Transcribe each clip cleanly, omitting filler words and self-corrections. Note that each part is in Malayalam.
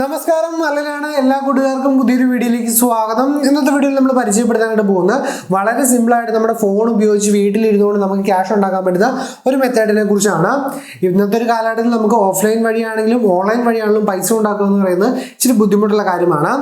നമസ്കാരം, അല്ലനാണ്. എല്ലാ കൂട്ടുകാർക്കും പുതിയൊരു വീഡിയോയിലേക്ക് സ്വാഗതം. ഇന്നത്തെ വീഡിയോയിൽ നമ്മൾ പരിചയപ്പെടുത്താനായിട്ട് പോകുന്നത് വളരെ സിമ്പിളായിട്ട് നമ്മുടെ ഫോൺ ഉപയോഗിച്ച് വീട്ടിലിരുന്നുകൊണ്ട് നമുക്ക് ക്യാഷ് ഉണ്ടാക്കാൻ പറ്റുന്ന ഒരു മെത്തേഡിനെ കുറിച്ചാണ്. ഇന്നത്തെ ഒരു കാലഘട്ടത്തിൽ നമുക്ക് ഓഫ്ലൈൻ വഴിയാണെങ്കിലും ഓൺലൈൻ വഴിയാണെങ്കിലും പൈസ ഉണ്ടാക്കുക എന്ന് പറയുന്നത് ഇച്ചിരി ബുദ്ധിമുട്ടുള്ള കാര്യമാണ്.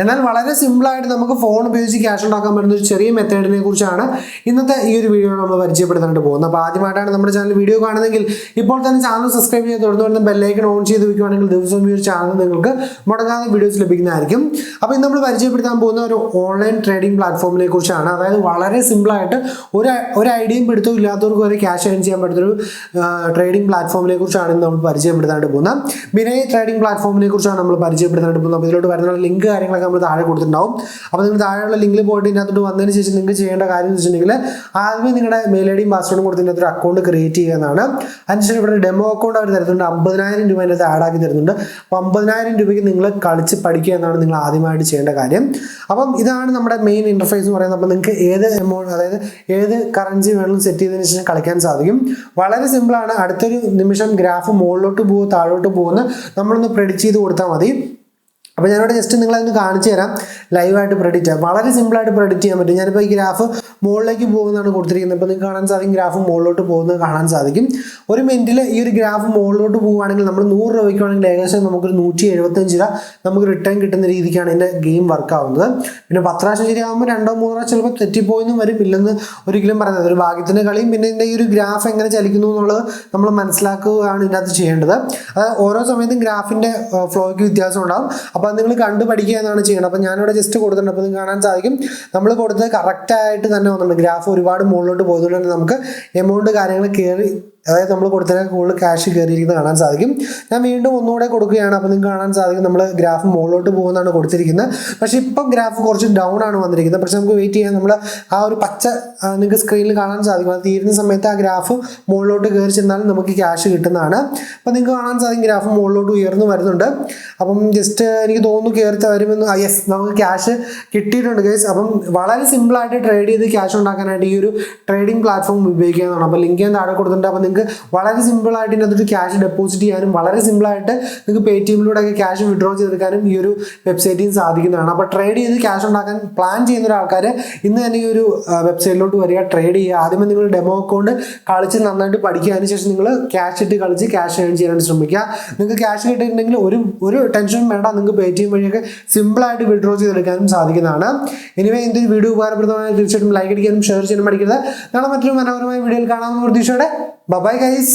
എന്നാൽ വളരെ സിമ്പിളായിട്ട് നമുക്ക് ഫോൺ ഉപയോഗിച്ച് ക്യാഷ് ഉണ്ടാക്കാൻ പറ്റുന്ന ഒരു ചെറിയ മെത്തേഡിനെ കുറിച്ചാണ് ഇന്നത്തെ ഈ ഒരു വീഡിയോ നമ്മൾ പരിചയപ്പെടുത്താനായിട്ട് പോകുന്നത്. അപ്പോൾ ആദ്യമായിട്ടാണ് നമ്മുടെ ചാനൽ വീഡിയോ കാണുന്നതെങ്കിൽ ഇപ്പോൾ തന്നെ ചാനൽ സബ്സ്ക്രൈബ് ചെയ്ത് തുടർന്ന് വരുന്ന ബെല്ലൈക്കൺ ഓൺ ചെയ്ത് വയ്ക്കുകയാണെങ്കിൽ ദിവസവും ഈ ഒരു ചാനൽ നിങ്ങൾക്ക് മുടങ്ങാതെ വീഡിയോസ് ലഭിക്കുന്നതായിരിക്കും. അപ്പോൾ ഇന്ന് നമ്മൾ പരിചയപ്പെടുത്താൻ പോകുന്ന ഒരു ഓൺലൈൻ ട്രേഡിംഗ് പ്ലാറ്റ്ഫോമിനെ കുറിച്ചാണ്. അതായത് വളരെ സിമ്പിളായിട്ട് ഒരു ഐഡിയയും പിടുത്തവും ഇല്ലാത്തവർക്ക് വരെ ക്യാഷ് ഏൺ ചെയ്യാൻ പറ്റുന്നൊരു ട്രേഡിംഗ് പ്ലാറ്റ്ഫോമിനെ കുറിച്ചാണ് ഇന്ന് നമ്മൾ പരിചയപ്പെടുത്താനായിട്ട് പോകുന്നത്. ബിനൈ ട്രേഡിംഗ് പ്ലാറ്റ്ഫോമിനെ കുറിച്ചാണ് നമ്മൾ പരിചയപ്പെടുത്താനായിട്ട് പോകുന്നത്. അപ്പോൾ ഇതിലോട്ട് വരുന്ന ലിങ്ക് കാര്യങ്ങളൊക്കെ നമ്മൾ താഴെ കൊടുത്തിട്ടുണ്ടാവും. അപ്പോൾ നിങ്ങൾ താഴെയുള്ള ലിങ്കിൽ പോയിട്ട് ഇതിനകത്തോട്ട് വന്നതിന് ശേഷം നിങ്ങൾക്ക് ചെയ്യേണ്ട കാര്യം എന്ന് വെച്ചിട്ടുണ്ടെങ്കിൽ ആദ്യമേ നിങ്ങളുടെ മെയിൽ ഐ ഡിയും പാസ്വേഡും കൊടുത്തിട്ട് ഒരു അക്കൗണ്ട് ക്രിയേറ്റ് ചെയ്യുന്നതാണ്. അതിനുശേഷം ഇവിടെ ഡെമോ അക്കൗണ്ട് അവർ തരുന്നുണ്ട്. 50,000 രൂപ അതിനകത്ത് ആഡ് ആക്കി തരുന്നുണ്ട്. അപ്പോൾ 50,000 രൂപയ്ക്ക് നിങ്ങൾ കളിച്ച് പഠിക്കുക എന്നാണ് നിങ്ങൾ ആദ്യമായിട്ട് ചെയ്യേണ്ട കാര്യം. അപ്പം ഇതാണ് നമ്മുടെ മെയിൻ ഇന്റർഫേസ് എന്ന് പറയുന്നത്. അപ്പോൾ നിങ്ങൾക്ക് ഏത് എമൗണ്ട്, അതായത് ഏത് കറൻസി വേണമെങ്കിലും സെറ്റ് ചെയ്തതിന് ശേഷം കളിക്കാൻ സാധിക്കും. വളരെ സിമ്പിളാണ്. അടുത്തൊരു നിമിഷം ഗ്രാഫ് മുകളിലോട്ട് പോകുമോ താഴോട്ട് പോകുന്ന നമ്മളൊന്ന് പ്രെഡിക്റ്റ് ചെയ്ത് കൊടുത്താൽ മതി. അപ്പോൾ ഞാനിവിടെ ജസ്റ്റ് നിങ്ങളതൊന്ന് കാണിച്ചു തരാം. ലൈവായിട്ട് പ്രെഡിക്റ്റ് ചെയ്യാം. വളരെ സിമ്പിളായിട്ട് പ്രെഡിക്റ്റ് ചെയ്യാൻ പറ്റും. ഞാനിപ്പോൾ ഈ ഗ്രാഫ് മുകളിലേക്ക് പോകുന്നതാണ് കൊടുത്തിരിക്കുന്നത്. അപ്പോൾ നിങ്ങൾക്ക് കാണാൻ സാധിക്കും ഗ്രാഫ് മുകളിലോട്ട് പോകുന്നത് കാണാൻ സാധിക്കും. ഒരു മിനിറ്റിൽ ഈ ഒരു ഗ്രാഫ് മുകളിലോട്ട് പോകുകയാണെങ്കിൽ നമ്മൾ 100 രൂപയ്ക്കാണെങ്കിൽ ഏകദേശം നമുക്കൊരു 175 രൂപ നമുക്ക് റിട്ടേൺ കിട്ടുന്ന രീതിക്കാണ് എൻ്റെ ഗെയിം വർക്ക് ആവുന്നത്. പിന്നെ 10 പ്രാവശ്യം ശരിയാകുമ്പോൾ 2-3 പ്രാവശ്യം ചിലപ്പോൾ തെറ്റിപ്പോയെന്നും വരും. ഇല്ലെന്ന് ഒരിക്കലും പറയുന്നത് ഒരു ഭാഗ്യത്തിൻ്റെ കളിയും. പിന്നെ ഇതിൻ്റെ ഈ ഒരു ഗ്രാഫ് എങ്ങനെ ചലിക്കുന്നു എന്നുള്ളത് നമ്മൾ മനസ്സിലാക്കുകയാണ് ഇതിനകത്ത് ചെയ്യേണ്ടത്. അതായത് ഓരോ സമയത്തും ഗ്രാഫിൻ്റെ ഫ്ലോയ്ക്ക് വ്യത്യാസം ഉണ്ടാകും. അപ്പോൾ അത് നിങ്ങൾ കണ്ടു പഠിക്കുക എന്നാണ് ചെയ്യേണ്ടത്. അപ്പോൾ ഞാനിവിടെ ജസ്റ്റ് കൊടുത്തിട്ടുണ്ട്. അപ്പോൾ നിങ്ങൾക്ക് കാണാൻ സാധിക്കും നമ്മൾ കൊടുത്തത് കറക്റ്റായിട്ട് തന്നെ വന്നിട്ടുണ്ട്. ഗ്രാഫ് ഒരുപാട് മുകളിലോട്ട് പോയതുകൊണ്ട് തന്നെ നമുക്ക് എമൗണ്ട് കാര്യങ്ങൾ കയറി, അതായത് നമ്മൾ കൊടുത്തതിനേക്കാൾ കൂടുതൽ ക്യാഷ് കയറിയിരിക്കുന്നത് കാണാൻ സാധിക്കും. ഞാൻ വീണ്ടും ഒന്നുകൂടെ കൊടുക്കുകയാണ്. അപ്പോൾ നിങ്ങൾക്ക് കാണാൻ സാധിക്കും നമ്മൾ ഗ്രാഫ് മുകളിലോട്ട് പോകുന്നതാണ് കൊടുത്തിരിക്കുന്നത്. പക്ഷേ ഇപ്പം ഗ്രാഫ് കുറച്ച് ഡൗൺ ആണ് വന്നിരിക്കുന്നത്. പക്ഷേ നമുക്ക് വെയിറ്റ് ചെയ്യാൻ നമ്മൾ ആ ഒരു പച്ച നിങ്ങൾക്ക് സ്ക്രീനിൽ കാണാൻ സാധിക്കും. അത് തീരുന്ന സമയത്ത് ആ ഗ്രാഫ് മുകളിലോട്ട് കയറി ചെന്നാലും നമുക്ക് ക്യാഷ് കിട്ടുന്നതാണ്. അപ്പോൾ നിങ്ങൾക്ക് കാണാൻ സാധിക്കും ഗ്രാഫ് മുകളിലോട്ട് ഉയർന്നു വരുന്നുണ്ട്. അപ്പം ജസ്റ്റ് എനിക്ക് തോന്നുന്നു കയറി വരുമെന്ന്. യെസ്, നമുക്ക് ക്യാഷ് കിട്ടിയിട്ടുണ്ട് ഗൈസ്. അപ്പം വളരെ സിമ്പിളായിട്ട് ട്രേഡ് ചെയ്ത് ക്യാഷ് ഉണ്ടാക്കാനായിട്ട് ഈ ഒരു ട്രേഡിംഗ് പ്ലാറ്റ്ഫോം ഉപയോഗിക്കാവുന്നതാണ്. അപ്പോൾ ലിങ്ക് ഞാൻ താഴെ കൊടുത്തിട്ടുണ്ട്. അപ്പോൾ വളരെ സിമ്പിളായിട്ട് ഇതിനകത്തൊരു ക്യാഷ് ഡെപ്പോസിറ്റ് ചെയ്യാനും വളരെ സിമ്പിളായിട്ട് നിങ്ങൾക്ക് പേടിഎമ്മിലൂടെ ഒക്കെ ക്യാഷ് വിഡ്രോ ചെയ്തെടുക്കാനും ഈ ഒരു വെബ്സൈറ്റിൽ സാധിക്കുന്നതാണ്. അപ്പോൾ ട്രേഡ് ചെയ്ത് ക്യാഷ് ഉണ്ടാക്കാൻ പ്ലാൻ ചെയ്യുന്ന ഒരാൾക്കാർ ഇന്ന് തന്നെ ഈ ഒരു വെബ്സൈറ്റിലോട്ട് വരിക, ട്രേഡ് ചെയ്യുക. ആദ്യമേ നിങ്ങൾ ഡെമോ അക്കൗണ്ട് കളിച്ച് നന്നായിട്ട് പഠിക്കുക. അതിനുശേഷം നിങ്ങൾ ക്യാഷ് ഇട്ട് കളിച്ച് ക്യാഷ് ഏൺ ചെയ്യാനായിട്ട് ശ്രമിക്കുക. നിങ്ങൾക്ക് ക്യാഷ് കിട്ടിയിട്ടുണ്ടെങ്കിൽ ഒരു ടെൻഷനും വേണ്ട. നിങ്ങൾക്ക് പേടിഎം വഴിയൊക്കെ സിമ്പിളായിട്ട് വിഡ്രോ ചെയ്തെടുക്കാനും സാധിക്കുന്നതാണ്. എനിവേ എന്തൊരു വീഡിയോ ഉപകാരപ്രദമായ തീർച്ചയായിട്ടും ലൈക്ക് അടിക്കാനും ഷെയർ ചെയ്യാനും പഠിക്കുന്നത്. നാളെ മറ്റൊരു മനോഹരമായ വീഡിയോയിൽ കാണാമെന്ന പ്രതീക്ഷയോടെ ബൈ ഗൈസ്.